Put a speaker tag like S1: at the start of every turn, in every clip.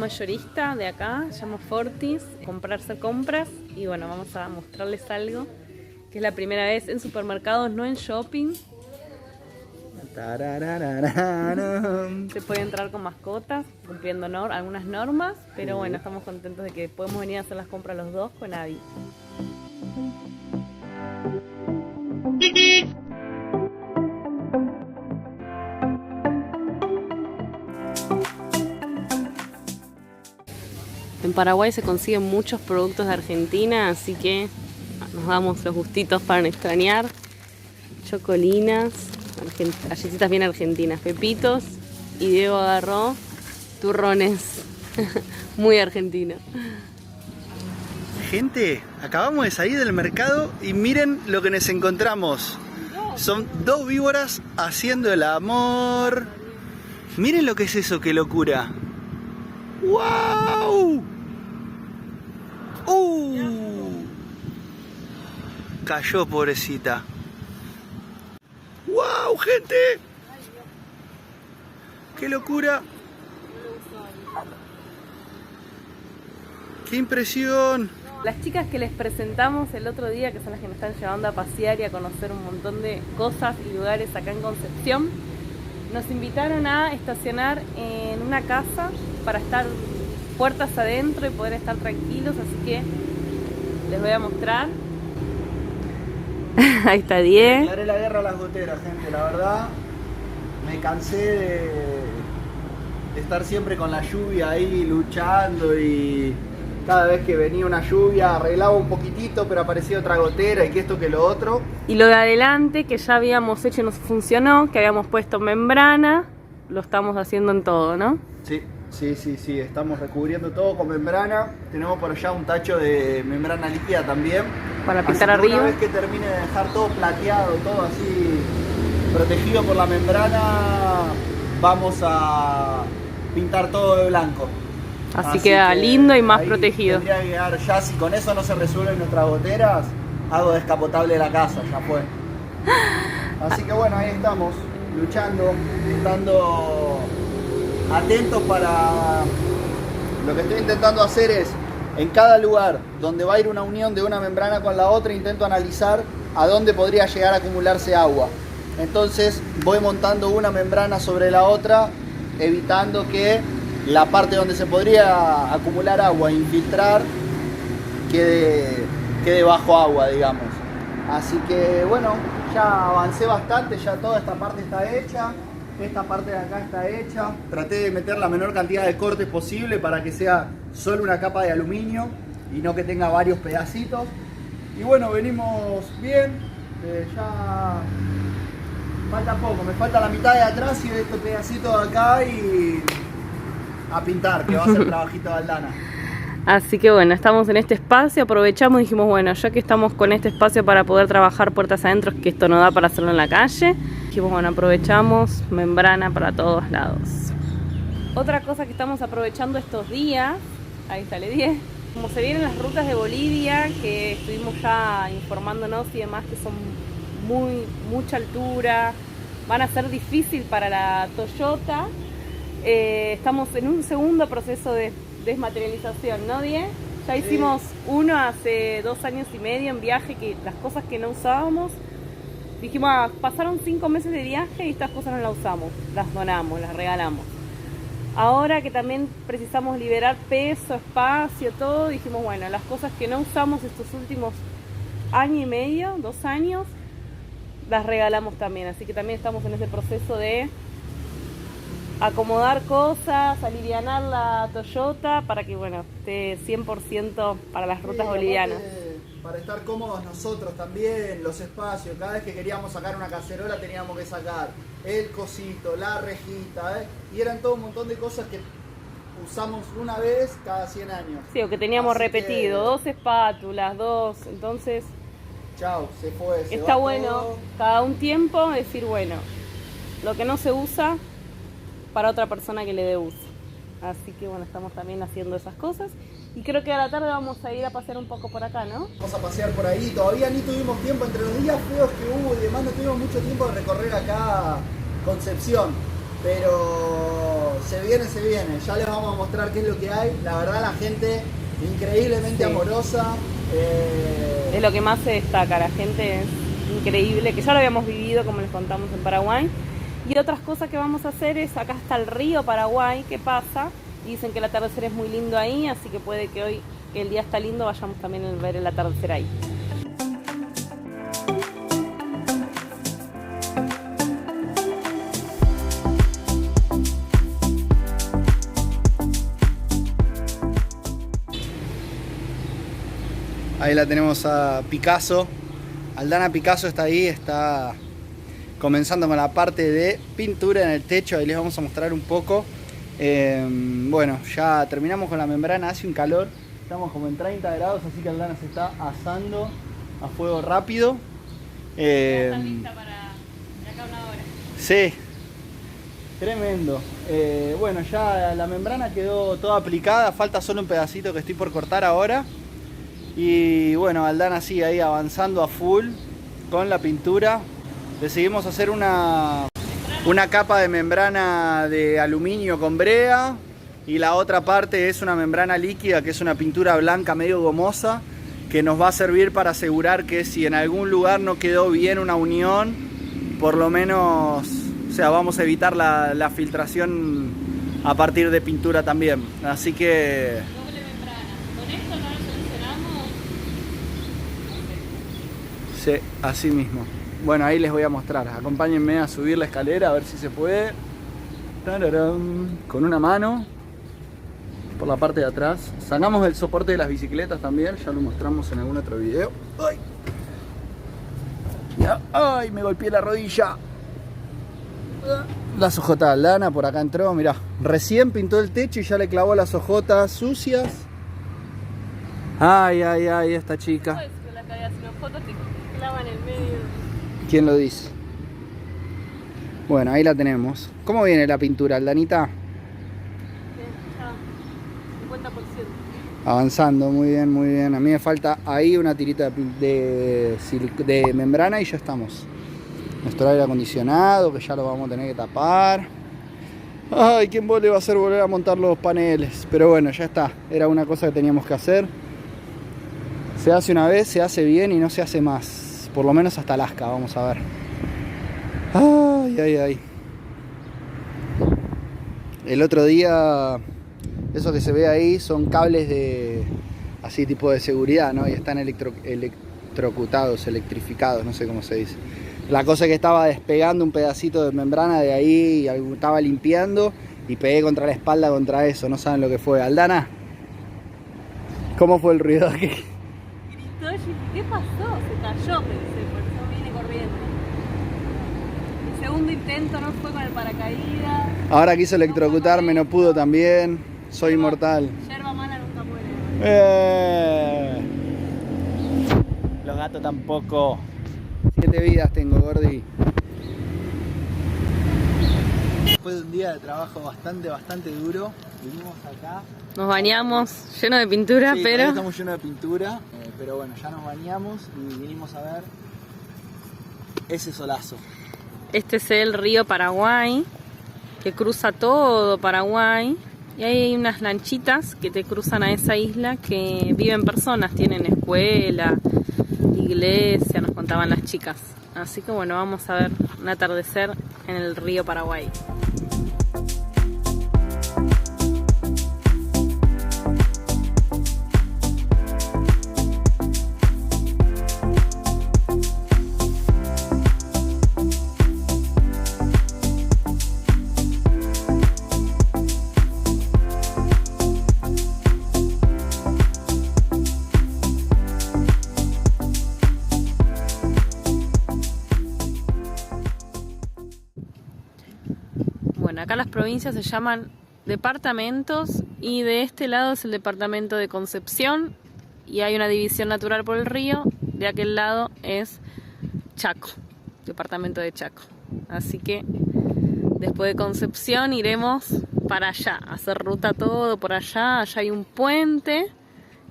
S1: mayorista de acá, se llama Fortis, comprarse compras y bueno, vamos a mostrarles algo que es la primera vez en supermercados, no en shopping. Se puede entrar con mascotas, cumpliendo algunas normas, pero bueno, estamos contentos de que podemos venir a hacer las compras los dos con Abby. En Paraguay se consiguen muchos productos de Argentina, así que nos damos los gustitos para no extrañar. Chocolinas, galletitas bien argentinas, pepitos, y Diego agarró turrones, muy argentino.
S2: Gente, acabamos de salir del mercado y miren lo que nos encontramos. Son dos víboras haciendo el amor. Miren lo que es eso, qué locura. ¡Wow! Cayó, pobrecita. ¡Wow, gente! ¡Qué locura! ¡Qué impresión!
S1: Las chicas que les presentamos el otro día, que son las que nos están llevando a pasear y a conocer un montón de cosas y lugares acá en Concepción, nos invitaron a estacionar en una casa para estar puertas adentro y poder estar tranquilos, así que les voy a mostrar. Ahí está Diego.
S2: Declaré la guerra a las goteras, gente, la verdad. Me cansé de estar siempre con la lluvia ahí luchando y cada vez que venía una lluvia arreglaba un poquitito, pero aparecía otra gotera y que esto que lo otro.
S1: Y lo de adelante que ya habíamos hecho y nos funcionó, que habíamos puesto membrana, lo estamos haciendo en todo, ¿no?
S2: Sí, estamos recubriendo todo con membrana. Tenemos por allá un tacho de membrana líquida también.
S1: Para pintar
S2: así que
S1: arriba.
S2: Una vez que termine de dejar todo plateado, todo así protegido por la membrana, vamos a pintar todo de blanco.
S1: Así queda lindo y más
S2: ahí
S1: protegido.
S2: Tendría que quedar ya, si con eso no se resuelven nuestras goteras, hago descapotable la casa, ya fue. Así que bueno, ahí estamos, luchando, estando atentos para... Lo que estoy intentando hacer es, en cada lugar donde va a ir una unión de una membrana con la otra, intento analizar a dónde podría llegar a acumularse agua. Entonces voy montando una membrana sobre la otra, evitando que la parte donde se podría acumular agua e infiltrar quede bajo agua, digamos. Así que bueno, ya avancé bastante, ya toda esta parte está hecha. Esta parte de acá está hecha. Traté de meter la menor cantidad de cortes posible para que sea solo una capa de aluminio y no que tenga varios pedacitos. Y bueno, venimos bien. Ya falta poco, me falta la mitad de atrás y este pedacito de acá y a pintar, que va a ser trabajito de Aldana.
S1: Así que bueno, estamos en este espacio, aprovechamos y dijimos, bueno, ya que estamos con este espacio para poder trabajar puertas adentro, que esto no da para hacerlo en la calle, dijimos, bueno, aprovechamos membrana para todos lados. Otra cosa que estamos aprovechando estos días, ahí sale 10, como se vienen las rutas de Bolivia, que estuvimos ya informándonos y demás, que son mucha altura, van a ser difícil para la Toyota. Estamos en un segundo proceso de desmaterialización, ¿no, Die? Ya hicimos uno hace 2 años y medio en viaje, que las cosas que no usábamos, dijimos, pasaron 5 meses de viaje y estas cosas no las usamos, las donamos, las regalamos. Ahora que también precisamos liberar peso, espacio, todo, dijimos, bueno, las cosas que no usamos estos últimos año y medio, 2 años, las regalamos también. Así que también estamos en ese proceso de acomodar cosas, alivianar la Toyota para que, bueno, esté 100% para las rutas bolivianas.
S2: Para estar cómodos nosotros también, los espacios. Cada vez que queríamos sacar una cacerola teníamos que sacar el cosito, la rejita, y eran todo un montón de cosas que usamos una vez cada 100 años.
S1: Sí, o que teníamos
S2: así
S1: repetido, 2 espátulas, entonces...
S2: Chao, se fue.
S1: Está bueno, todo. Cada un tiempo decir, bueno, lo que no se usa, para otra persona que le dé uso. Así que bueno, estamos también haciendo esas cosas. Y creo que a la tarde vamos a ir a pasear un poco por acá, ¿no?
S2: Vamos a pasear por ahí. Todavía ni tuvimos tiempo, entre los días feos que hubo y demás, no tuvimos mucho tiempo de recorrer acá Concepción. Pero se viene, se viene. Ya les vamos a mostrar qué es lo que hay. La verdad, la gente increíblemente amorosa.
S1: Es lo que más se destaca, la gente es increíble, que ya lo habíamos vivido como les contamos en Paraguay. Y otras cosas que vamos a hacer es, acá está el río Paraguay, ¿qué pasa? Dicen que el atardecer es muy lindo ahí, así que puede que hoy, que el día está lindo, vayamos también a ver el atardecer ahí.
S2: Ahí la tenemos a Picasso. Aldana Picasso está ahí, está comenzando con la parte de pintura en el techo. Ahí les vamos a mostrar un poco. Bueno, ya terminamos con la membrana, hace un calor. Estamos como en 30 grados, así que Aldana se está asando a fuego rápido.
S1: Está lista para acá una hora.
S2: Sí, tremendo. Bueno, ya la membrana quedó toda aplicada, falta solo un pedacito que estoy por cortar ahora. Y bueno, Aldana sigue ahí avanzando a full con la pintura. Decidimos hacer una capa de membrana de aluminio con brea. Y la otra parte es una membrana líquida, que es una pintura blanca medio gomosa, que nos va a servir para asegurar que si en algún lugar no quedó bien una unión, por lo menos, o sea, vamos a evitar la filtración a partir de pintura también. Así que... Sí, así mismo. Bueno, ahí les voy a mostrar. Acompáñenme a subir la escalera a ver si se puede. ¡Tararán! Con una mano por la parte de atrás. Sacamos el soporte de las bicicletas también. Ya lo mostramos en algún otro video. ¡Ay! Ya. ¡Ay! Me golpeé la rodilla. Las ojotas de Aldana por acá entró. Mirá, recién pintó el techo y ya le clavó las ojotas sucias. Ay, ay, ay, esta chica.
S1: En el medio.
S2: ¿Quién lo dice? Bueno, ahí la tenemos. ¿Cómo viene la pintura, Aldanita?
S1: Ya, 50%.
S2: Avanzando, muy bien, muy bien. A mí me falta ahí una tirita de membrana y ya estamos. Nuestro aire acondicionado, que ya lo vamos a tener que tapar. Ay, ¿quién le va a hacer volver a montar los paneles? Pero bueno, ya está. Era una cosa que teníamos que hacer. Se hace una vez, se hace bien y no se hace más. Por lo menos hasta Alaska, vamos a ver. Ay, ay, ay. El otro día, eso que se ve ahí son cables de, así tipo de seguridad, ¿no? Y están electrocutados, electrificados, no sé cómo se dice. La cosa es que estaba despegando un pedacito de membrana de ahí, y estaba limpiando y pegué contra la espalda contra eso. No saben lo que fue. Aldana, ¿cómo fue el ruido aquí?
S1: ¿Qué pasó? Se cayó, pensé, por eso viene corriendo. El segundo intento no fue con el paracaídas.
S2: Ahora quiso electrocutarme, no pudo también. Soy inmortal.
S1: Yerba mala nunca muere.
S2: Los gatos tampoco. 7 vidas tengo, Gordi. Después de un día de trabajo bastante duro, vinimos acá.
S1: Nos bañamos, lleno de pintura,
S2: Sí,
S1: pero...
S2: estamos llenos de pintura, pero bueno, ya nos bañamos y vinimos a ver ese solazo.
S1: Este es el río Paraguay, que cruza todo Paraguay. Y hay unas lanchitas que te cruzan a esa isla que viven personas, tienen escuela, iglesia, nos contaban las chicas. Así que bueno, vamos a ver un atardecer en el río Paraguay. Bueno, acá las provincias se llaman departamentos y de este lado es el departamento de Concepción y hay una división natural por el río, de aquel lado es Chaco, departamento de Chaco. Así que después de Concepción iremos para allá, a hacer ruta todo por allá. Allá hay un puente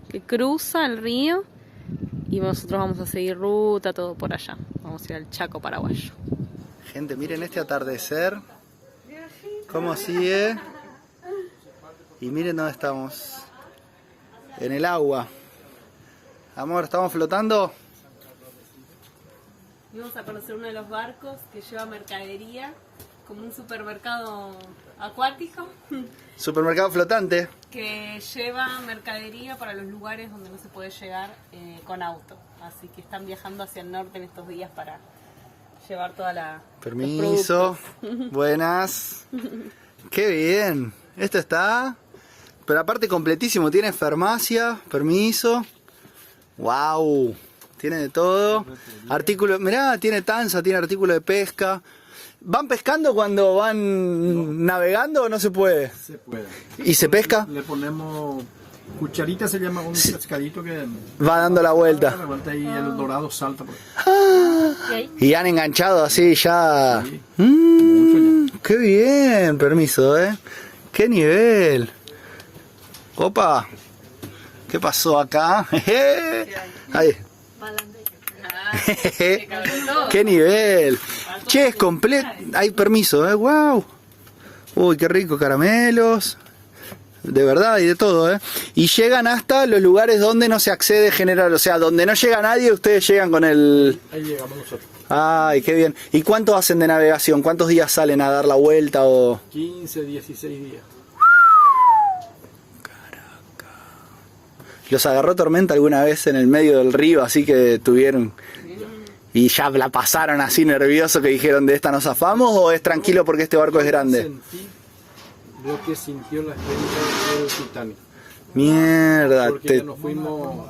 S1: que cruza el río y nosotros vamos a seguir ruta todo por allá. Vamos a ir al Chaco paraguayo.
S2: Gente, miren este atardecer. ¿Cómo sigue? Y miren dónde estamos. En el agua. Amor, ¿estamos flotando?
S1: Vamos a conocer uno de los barcos que lleva mercadería, como un supermercado acuático.
S2: Supermercado flotante.
S1: Que lleva mercadería para los lugares donde no se puede llegar con auto. Así que están viajando hacia el norte en estos días para llevar toda la...
S2: Permiso. Buenas. Qué bien. Esto está... Pero aparte completísimo. Tiene farmacia. Permiso. Wow. Tiene de todo. Artículo... Mirá, tiene tanza, tiene artículo de pesca. ¿Van pescando cuando van navegando o no se puede?
S3: Se puede.
S2: ¿Y se pesca?
S3: Le ponemos cucharita, se llama un pescadito que
S2: va dando la vuelta.
S3: Y el dorado salta por ahí.
S2: Y han enganchado así ya.
S3: Sí, mucho
S2: Qué bien, permiso, Qué nivel. Opa. ¿Qué pasó acá? Ahí. Qué nivel. Che, es completo. Hay permiso, wow. Uy, qué rico, caramelos. De verdad y de todo, Y llegan hasta los lugares donde no se accede general, o sea, donde no llega nadie, ustedes llegan con el...
S3: Ahí llegamos nosotros.
S2: Ay, qué bien. ¿Y cuánto hacen de navegación? ¿Cuántos días salen a dar la vuelta o...?
S3: 15, 16 días.
S2: ¿Los agarró tormenta alguna vez en el medio del río, así que tuvieron... y ya la pasaron así nervioso que dijeron de esta nos zafamos, o es tranquilo porque este barco es grande?
S3: Sentí lo que sintió la gente del Titanic.
S2: Mierda.
S3: Porque ya nos fuimos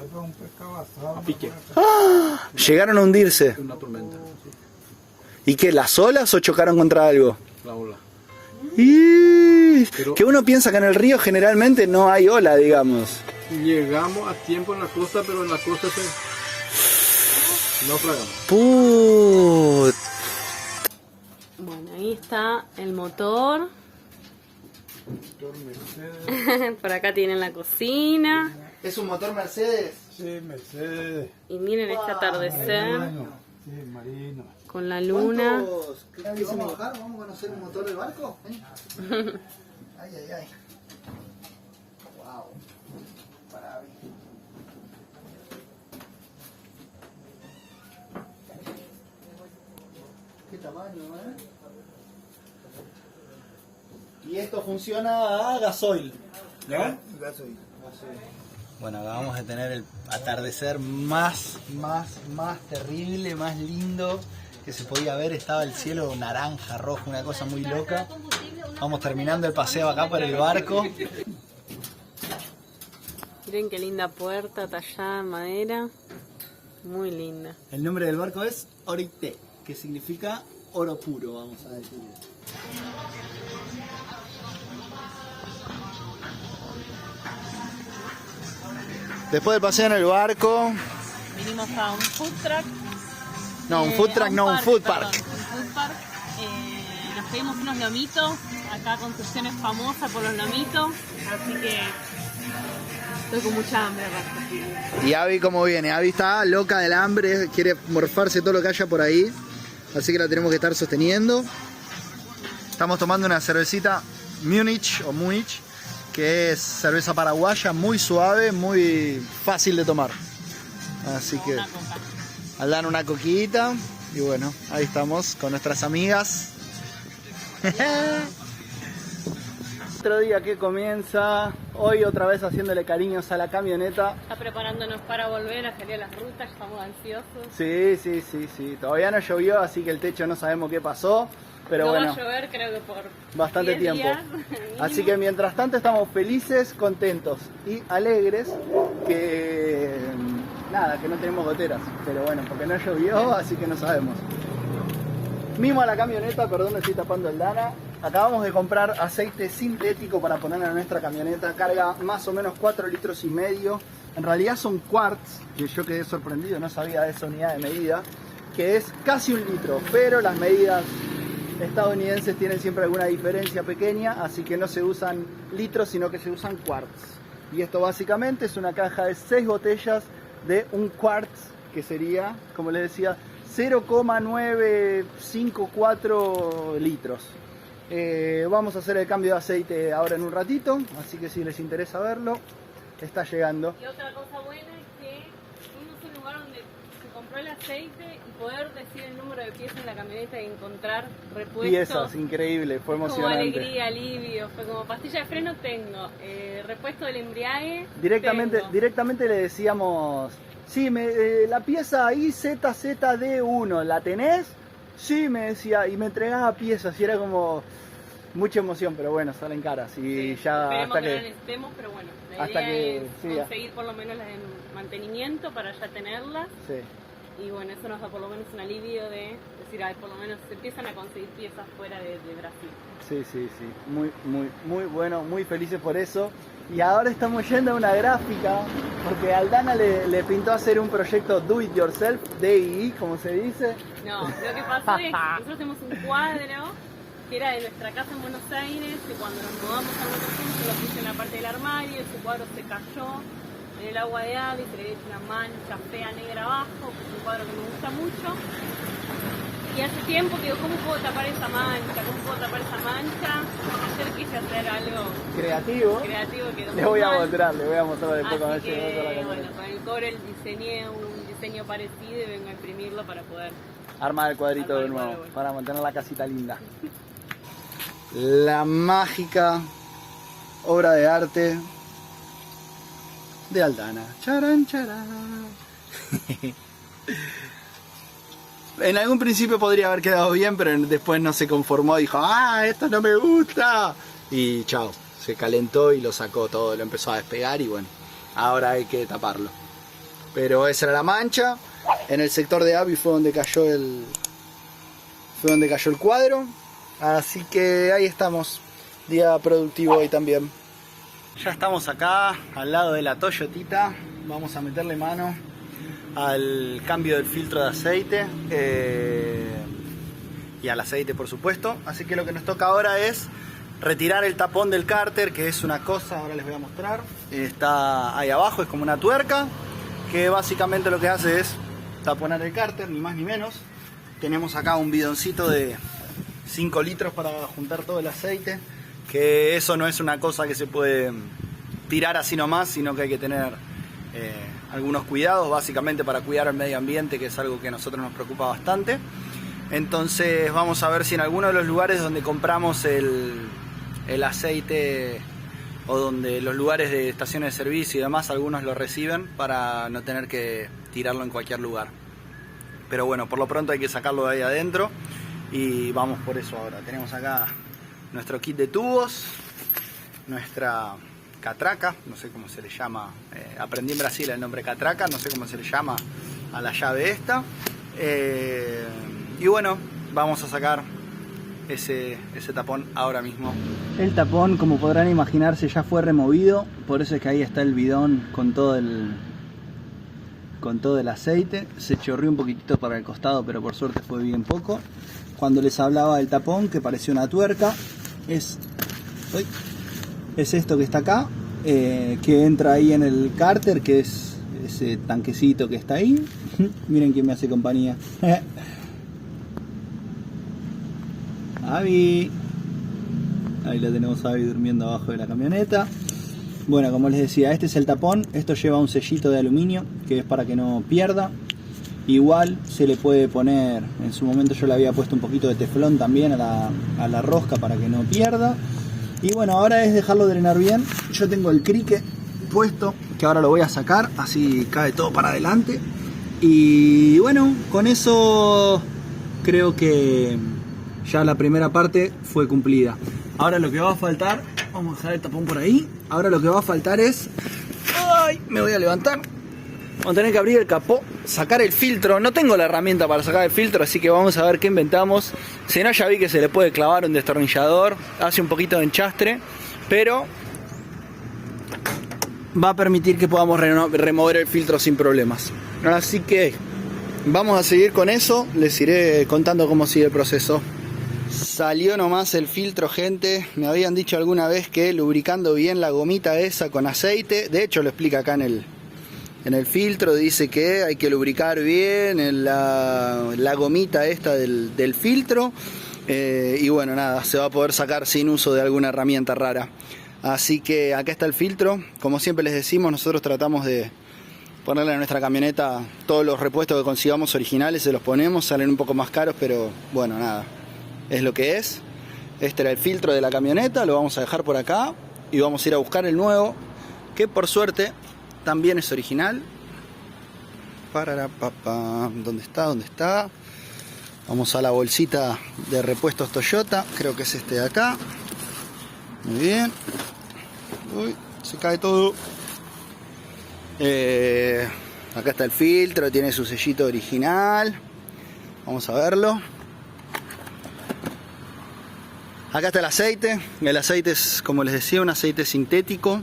S3: a pique.
S2: ¡Ah! Llegaron a hundirse.
S3: Una tormenta.
S2: ¿Y qué, las olas o chocaron contra algo?
S3: La ola.
S2: Pero que uno piensa que en el río generalmente no hay ola, digamos.
S3: Llegamos a tiempo en la costa, pero en la costa se naufragamos.
S2: Put.
S1: Bueno, ahí está el motor. Por acá tienen la cocina.
S2: ¿Es un motor Mercedes?
S4: Sí, Mercedes.
S1: Y miren este atardecer
S4: Sí, marino.
S1: con la luna.
S2: ¿Qué vamos a bajar? ¿Vamos a conocer un motor del barco? Ay, ay, ay. Wow. Qué tamaño, Y esto funciona a gasoil. ¿Ya?
S4: Gasoil.
S2: Bueno, acá vamos a tener el atardecer más terrible, más lindo que se podía ver. Estaba el cielo naranja, rojo, una cosa muy loca. Vamos terminando el paseo acá por el barco.
S1: Miren qué linda puerta tallada en madera. Muy linda.
S2: El nombre del barco es Orité, que significa oro puro, vamos a decir. Después del paseo en el barco...
S1: Vinimos a un food truck.
S2: No, un food truck, no, un food park.
S1: Perdón, un food park. Nos pedimos unos lomitos. Acá Concepción es famosa por los lomitos. Así que estoy con mucha hambre.
S2: Y Abby, ¿cómo viene? Abby está loca del hambre, quiere morfarse todo lo que haya por ahí. Así que la tenemos que estar sosteniendo. Estamos tomando una cervecita Múnich o Múnich, que es cerveza paraguaya, muy suave, muy fácil de tomar. Así que al dar una coquita. Y bueno, ahí estamos con nuestras amigas. Otro día que comienza, hoy otra vez haciéndole cariños a la camioneta.
S1: Está preparándonos para volver a salir a las rutas, estamos ansiosos.
S2: Sí. Todavía no llovió, así que el techo no sabemos qué pasó. Pero
S1: no
S2: bueno,
S1: va a llover, creo que por
S2: bastante
S1: 10
S2: tiempo.
S1: días,
S2: Así que mientras tanto estamos felices, contentos y alegres que nada, que no tenemos goteras. Pero bueno, porque no llovió, así que no sabemos. Mimo a la camioneta, perdón, me estoy tapando el Dana. Acabamos de comprar aceite sintético para poner en nuestra camioneta. Carga más o menos 4,5 litros. En realidad son quarts, que yo quedé sorprendido, no sabía de esa unidad de medida, que es casi 1 litro, pero las medidas estadounidenses tienen siempre alguna diferencia pequeña, así que no se usan litros, sino que se usan quarts. Y esto básicamente es una caja de 6 botellas de un quart, que sería, como les decía, 0,954 litros. Vamos a hacer el cambio de aceite ahora en un ratito, así que si les interesa verlo, está llegando.
S1: Y otra cosa buena es que uno es un lugar donde se compró el aceite y poder decir el número de piezas en la camioneta y encontrar repuestos.
S2: Piezas, increíble, fue emocionante.
S1: Como alegría, alivio, fue como pastilla de freno tengo, repuesto del embriague
S2: Directamente le decíamos, sí, la pieza ahí ZZD1, ¿la tenés? Sí, me decía, y me entregaba piezas y era como mucha emoción, pero bueno, salen caras y
S1: sí,
S2: ya
S1: esperemos
S2: hasta
S1: que no
S2: que...
S1: necesitemos, pero bueno, la
S2: hasta
S1: idea
S2: que
S1: es
S2: sí,
S1: conseguir por lo menos las de mantenimiento para ya tenerlas.
S2: Sí.
S1: Y bueno, eso nos da por lo menos un alivio de decir, ay, por lo menos se empiezan a conseguir piezas fuera de Brasil.
S2: Sí, muy bueno, muy felices por eso. Y ahora estamos yendo a una gráfica, porque Aldana le pintó hacer un proyecto Do It Yourself, DIY, como se dice.
S1: No, lo que pasó es que nosotros tenemos un cuadro que era de nuestra casa en Buenos Aires, y cuando nos mudamos a Buenos Aires yo lo puse en la parte del armario, ese cuadro se cayó en el agua de ave y se le dio una mancha fea negra abajo, que es un cuadro que me gusta mucho. Y hace tiempo que digo, ¿cómo puedo tapar esa mancha? Ayer quise hacer algo
S2: Creativo.
S1: que
S2: Le voy a mostrar después cuando
S1: así
S2: llegue toda la
S1: que,
S2: cámara.
S1: bueno, con el cobre diseñé un diseño parecido y vengo a imprimirlo para poder
S2: Armar el cuadrito
S1: armar
S2: de
S1: el
S2: nuevo,
S1: cuadro.
S2: para mantener la casita linda. La mágica obra de arte de Aldana. Charan, charan. En algún principio podría haber quedado bien, pero después no se conformó, dijo, esto no me gusta. Y chao, se calentó y lo sacó todo, lo empezó a despegar y bueno, ahora hay que taparlo. Pero esa era la mancha. En el sector de Avi fue donde cayó el cuadro. Así que ahí estamos, día productivo hoy también. Ya estamos acá, al lado de la Toyotita. Vamos a meterle mano al cambio del filtro de aceite y al aceite, por supuesto. Así que lo que nos toca ahora es retirar el tapón del cárter, que es una cosa, ahora les voy a mostrar. Está ahí abajo, es como una tuerca, que básicamente lo que hace es taponar el cárter, ni más ni menos. Tenemos acá un bidoncito de 5 litros para juntar todo el aceite, que eso no es una cosa que se puede tirar así nomás, sino que hay que tener algunos cuidados, básicamente para cuidar el medio ambiente, que es algo que a nosotros nos preocupa bastante. Entonces vamos a ver si en alguno de los lugares donde compramos el aceite, o donde los lugares de estaciones de servicio y demás, algunos lo reciben para no tener que tirarlo en cualquier lugar. Pero bueno, por lo pronto hay que sacarlo de ahí adentro y vamos por eso ahora. Tenemos acá nuestro kit de tubos, nuestra catraca, no sé cómo se le llama, aprendí en Brasil el nombre catraca, no sé cómo se le llama a la llave esta, y bueno, vamos a sacar ese tapón ahora mismo. El tapón, como podrán imaginarse, ya fue removido, por eso es que ahí está el bidón con todo el aceite. Se chorrió un poquitito para el costado, pero por suerte fue bien poco. Cuando les hablaba del tapón, que parecía una tuerca, es esto que está acá, que entra ahí en el cárter, que es ese tanquecito que está ahí. Miren quién me hace compañía. Avi. Ahí lo tenemos a Avi durmiendo abajo de la camioneta. Bueno, como les decía, este es el tapón. Esto lleva un sellito de aluminio, que es para que no pierda. Igual se le puede poner, en su momento yo le había puesto un poquito de teflón también a la rosca para que no pierda. Y bueno, ahora es dejarlo drenar bien. Yo tengo el crique puesto, que ahora lo voy a sacar, así cae todo para adelante. Y bueno, con eso creo que ya la primera parte fue cumplida. Ahora lo que va a faltar, vamos a dejar el tapón por ahí. Ahora lo que va a faltar es, ¡ay! Me voy a levantar. Vamos a tener que abrir el capó, sacar el filtro. No tengo la herramienta para sacar el filtro, así que vamos a ver qué inventamos. Si no, ya vi que se le puede clavar un destornillador, hace un poquito de enchastre, pero va a permitir que podamos remover el filtro sin problemas. Así que vamos a seguir con eso, les iré contando cómo sigue el proceso. Salió nomás el filtro, gente. Me habían dicho alguna vez que lubricando bien la gomita esa con aceite, de hecho lo explica acá en el filtro, dice que hay que lubricar bien la gomita esta del filtro, Y bueno, nada, se va a poder sacar sin uso de alguna herramienta rara. Así que acá está el filtro. Como siempre les decimos, nosotros tratamos de ponerle a nuestra camioneta todos los repuestos que consigamos originales, se los ponemos, salen un poco más caros, pero bueno, nada, es lo que es. Este era el filtro de la camioneta, lo vamos a dejar por acá y vamos a ir a buscar el nuevo, que por suerte también es original. ¿Dónde está? ¿Dónde está? Vamos a la bolsita de repuestos Toyota, creo que es este de acá. Muy bien. Uy, se cae todo. Acá está el filtro, tiene su sellito original. Vamos a verlo. Acá está el aceite. El aceite es, como les decía, un aceite sintético.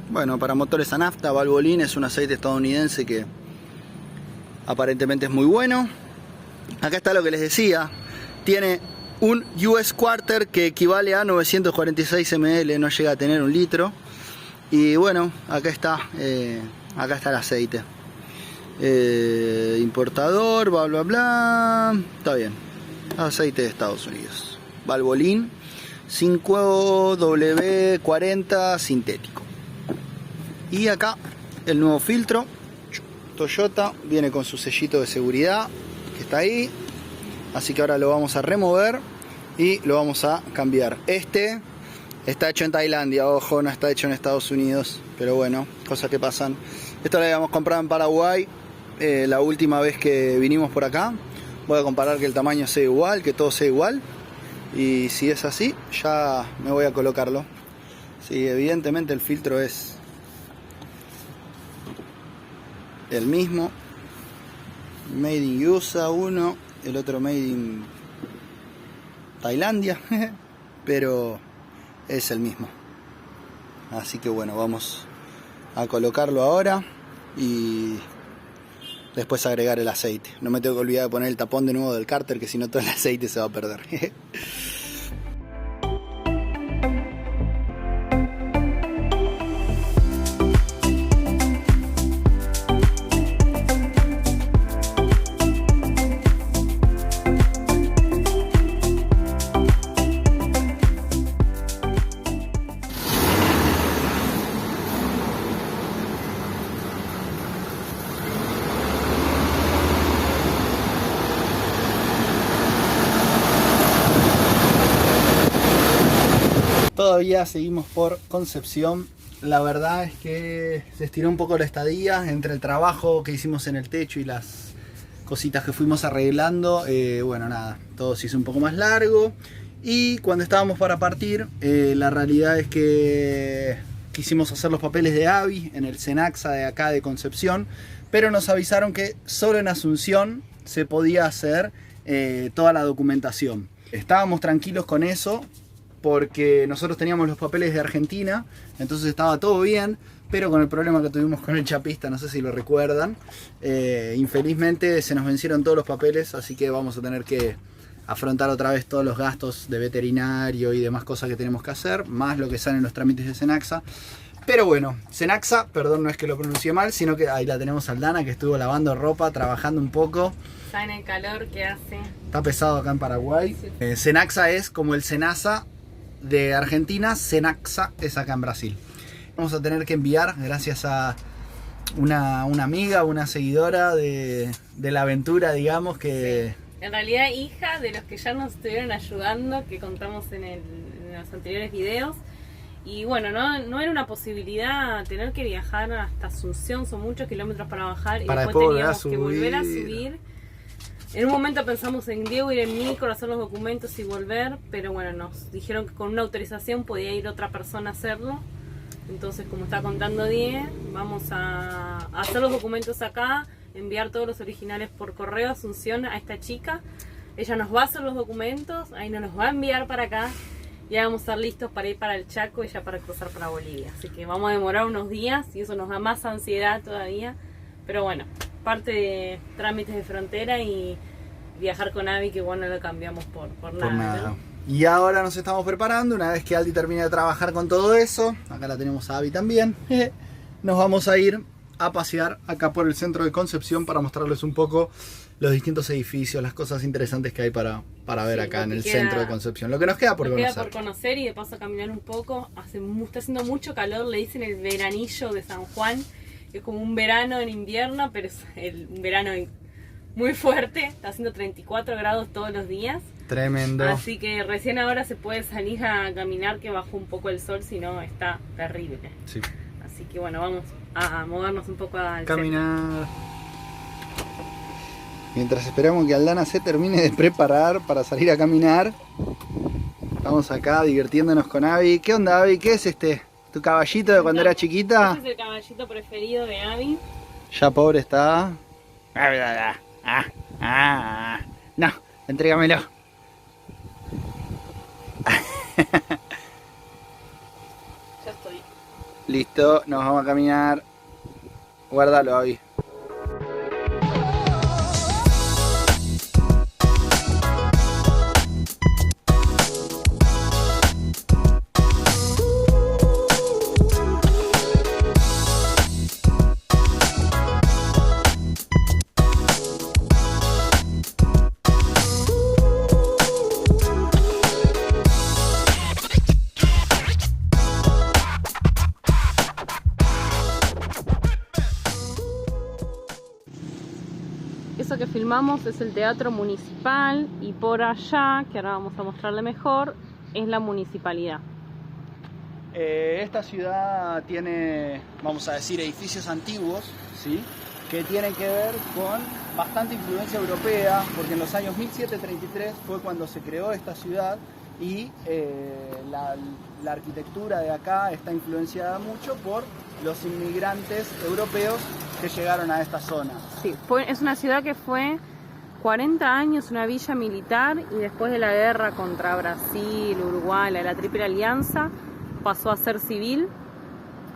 S2: Bueno, para motores a nafta, Valvoline es un aceite estadounidense que aparentemente es muy bueno. Acá está lo que les decía. Tiene un US Quarter que equivale a 946 ml, no llega a tener 1 litro. Y bueno, acá está el aceite. Importador, bla bla bla. Está bien. Aceite de Estados Unidos. Valvoline 5W40 sintético. Y acá el nuevo filtro Toyota, viene con su sellito de seguridad que está ahí. Así que ahora lo vamos a remover y lo vamos a cambiar. Este está hecho en Tailandia, ojo, no está hecho en Estados Unidos, pero bueno, cosas que pasan. Esto lo habíamos comprado en Paraguay la última vez que vinimos por acá. Voy a comparar que el tamaño sea igual, que todo sea igual. Y si es así, ya me voy a colocarlo. Sí, evidentemente el filtro es el mismo. Made in USA uno, el otro Made in Tailandia, pero es el mismo. Así que bueno, vamos a colocarlo ahora y después agregar el aceite. No me tengo que olvidar de poner el tapón de nuevo del cárter, que si no todo el aceite se va a perder. Todavía seguimos por Concepción. La verdad es que se estiró un poco la estadía entre el trabajo que hicimos en el techo y las cositas que fuimos arreglando. Bueno, nada, todo se hizo un poco más largo. Y cuando estábamos para partir, la realidad es que quisimos hacer los papeles de Abby en el Cenaxa de acá de Concepción, pero nos avisaron que solo en Asunción se podía hacer toda la documentación. Estábamos tranquilos con eso, porque nosotros teníamos los papeles de Argentina, entonces estaba todo bien, pero con el problema que tuvimos con el chapista, no sé si lo recuerdan, infelizmente se nos vencieron todos los papeles, así que vamos a tener que afrontar otra vez todos los gastos de veterinario y demás cosas que tenemos que hacer, más lo que salen los trámites de Cenaxa. Pero bueno, Cenaxa, perdón, no es que lo pronuncie mal, sino que ahí la tenemos a Aldana, que estuvo lavando ropa, trabajando un poco.
S1: Saben el calor que hace.
S2: Está pesado acá en Paraguay.
S1: Sí.
S2: Cenaxa es como el Senasa de Argentina, Cenaxa es acá en Brasil. Vamos a tener que enviar, gracias a una amiga, una seguidora de la aventura, digamos, que...
S1: Sí. En realidad hija de los que ya nos estuvieron ayudando, que contamos en los anteriores videos. Y bueno, no era una posibilidad tener que viajar hasta Asunción, son muchos kilómetros para bajar,
S2: para
S1: y después teníamos que volver a subir. En un momento pensamos en Diego ir en micro, hacer los documentos y volver, pero bueno, nos dijeron que con una autorización podía ir otra persona a hacerlo. Entonces, como está contando Diego, vamos a hacer los documentos acá, enviar todos los originales por correo a Asunción a esta chica. Ella nos va a hacer los documentos, ahí nos los va a enviar para acá. Ya vamos a estar listos para ir para el Chaco y ya para cruzar para Bolivia. Así que vamos a demorar unos días y eso nos da más ansiedad todavía. Pero bueno, parte de trámites de frontera y viajar con Abby, que bueno, lo cambiamos por nada. ¿No?
S2: Y ahora nos estamos preparando, una vez que Aldi termine de trabajar con todo eso, acá la tenemos a Abby también, nos vamos a ir a pasear acá por el centro de Concepción para mostrarles un poco los distintos edificios, las cosas interesantes que hay para ver acá en el centro de Concepción. Lo que nos queda por conocer.
S1: Queda por conocer y de paso caminar un poco. Está haciendo mucho calor, le dicen el veranillo de San Juan. Es como un verano en invierno, pero es un verano muy fuerte. Está haciendo 34 grados todos los días.
S2: Tremendo.
S1: Así que recién ahora se puede salir a caminar, que bajó un poco el sol, si no está terrible.
S2: Sí.
S1: Así que bueno, vamos a movernos un poco al
S2: caminar. Mientras esperamos que Aldana se termine de preparar para salir a caminar, estamos acá divirtiéndonos con Abby. ¿Qué onda, Abby? ¿Qué es ¿Tu caballito de cuando era chiquita?
S1: Este es el caballito preferido de Abby.
S2: Ya pobre está. No, entrégamelo.
S1: Ya estoy.
S2: Listo, nos vamos a caminar. Guárdalo, Abby.
S1: Eso que filmamos es el Teatro Municipal y por allá, que ahora vamos a mostrarle mejor, es la municipalidad.
S2: Esta ciudad tiene, vamos a decir, edificios antiguos, ¿sí? Que tienen que ver con bastante influencia europea, porque en los años 1733 fue cuando se creó esta ciudad y la arquitectura de acá está influenciada mucho por los inmigrantes europeos que llegaron a esta zona.
S1: Sí, es una ciudad que fue 40 años una villa militar y después de la guerra contra Brasil, Uruguay, la Triple Alianza, pasó a ser civil.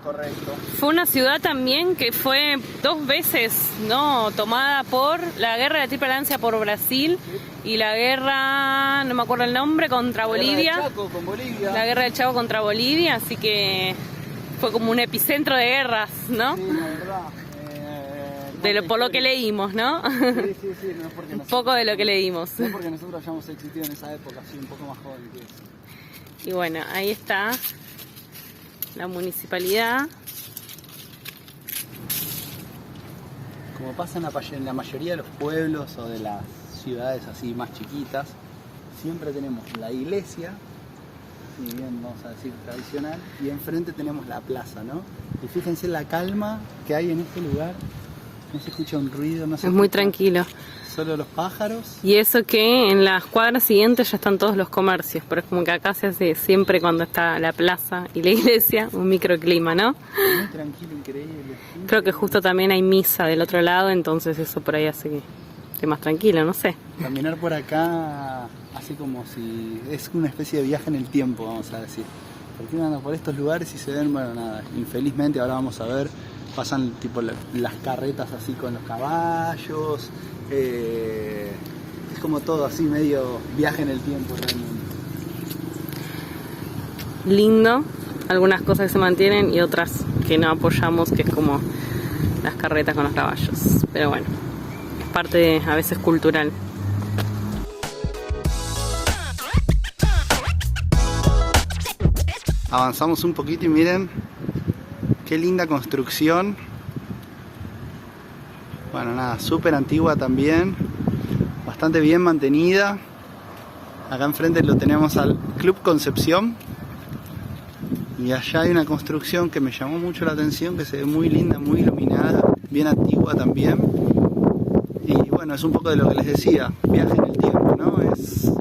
S2: Correcto.
S1: Fue una ciudad también que fue 2 veces, ¿no?, tomada por la guerra de la Triple Alianza por Brasil y la guerra, no me acuerdo el nombre, contra Bolivia.
S2: La guerra del Chaco con Bolivia.
S1: La guerra del Chaco contra Bolivia, así que fue como un epicentro de guerras, ¿no?
S2: Sí, la verdad.
S1: Por lo que leímos, ¿no?
S2: Sí, no es porque
S1: un poco de lo que leímos.
S2: No es porque nosotros hayamos existido en esa época, sí, un poco más joven que eso.
S1: Y bueno, ahí está la municipalidad.
S2: Como pasa en la mayoría de los pueblos o de las ciudades así más chiquitas, siempre tenemos la iglesia, si bien vamos a decir tradicional, y enfrente tenemos la plaza, ¿no? Y fíjense la calma que hay en este lugar, no se escucha un ruido, no se
S1: Es muy
S2: escucha
S1: tranquilo.
S2: solo los pájaros.
S1: Y eso que en las cuadras siguientes ya están todos los comercios, pero es como que acá se hace siempre cuando está la plaza y la iglesia un microclima, ¿no?
S2: Muy tranquilo, increíble.
S1: Creo que justo también hay misa del otro lado, entonces eso por ahí hace que esté más tranquilo, no sé.
S2: Caminar por acá así como si es una especie de viaje en el tiempo, vamos a decir. Porque uno anda por estos lugares y se ven, bueno, nada, infelizmente ahora vamos a ver, pasan tipo las carretas así con los caballos, es como todo así medio viaje en el tiempo realmente.
S1: Lindo, algunas cosas que se mantienen y otras que no apoyamos, que es como las carretas con los caballos, pero bueno, es parte a veces cultural.
S2: Avanzamos un poquito y miren qué linda construcción. Bueno, nada, súper antigua también, bastante bien mantenida. Acá enfrente lo tenemos al Club Concepción. Y allá hay una construcción que me llamó mucho la atención, que se ve muy linda, muy iluminada, bien antigua también. Y bueno, es un poco de lo que les decía, viaje en el tiempo, ¿no? Es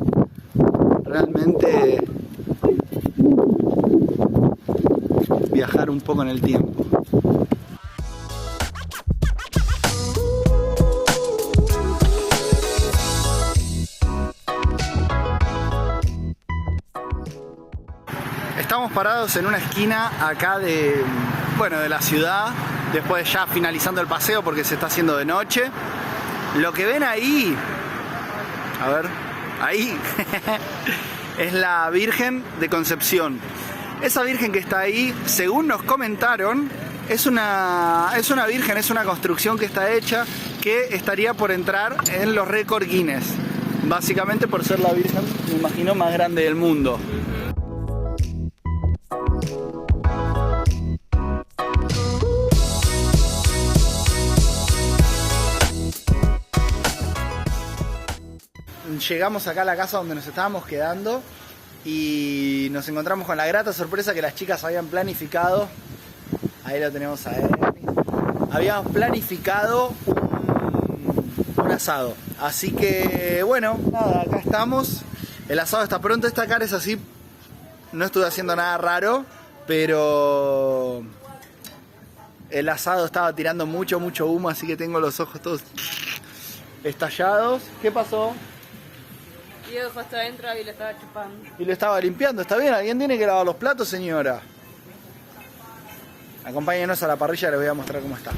S2: realmente viajar un poco en el tiempo. Estamos parados en una esquina acá de la ciudad, después ya finalizando el paseo porque se está haciendo de noche. Lo que ven ahí, a ver, ahí, es la Virgen de Concepción. Esa Virgen que está ahí, según nos comentaron, Es una virgen, es una construcción que está hecha, que estaría por entrar en los récords Guinness. Básicamente por ser la virgen, me imagino, más grande del mundo. Llegamos acá a la casa donde nos estábamos quedando y nos encontramos con la grata sorpresa que las chicas habían planificado. Ahí lo tenemos a él. Habíamos planificado un asado. Así que bueno, nada, acá estamos. El asado está pronto. Esta cara es así. No estuve haciendo nada raro, pero el asado estaba tirando mucho humo, así que tengo los ojos todos estallados. ¿Qué pasó?
S1: Diego fue hasta adentro y lo estaba chupando.
S2: Y lo estaba limpiando. ¿Está bien? ¿Alguien tiene que lavar los platos, señora? Acompáñenos a la parrilla, les voy a mostrar cómo está.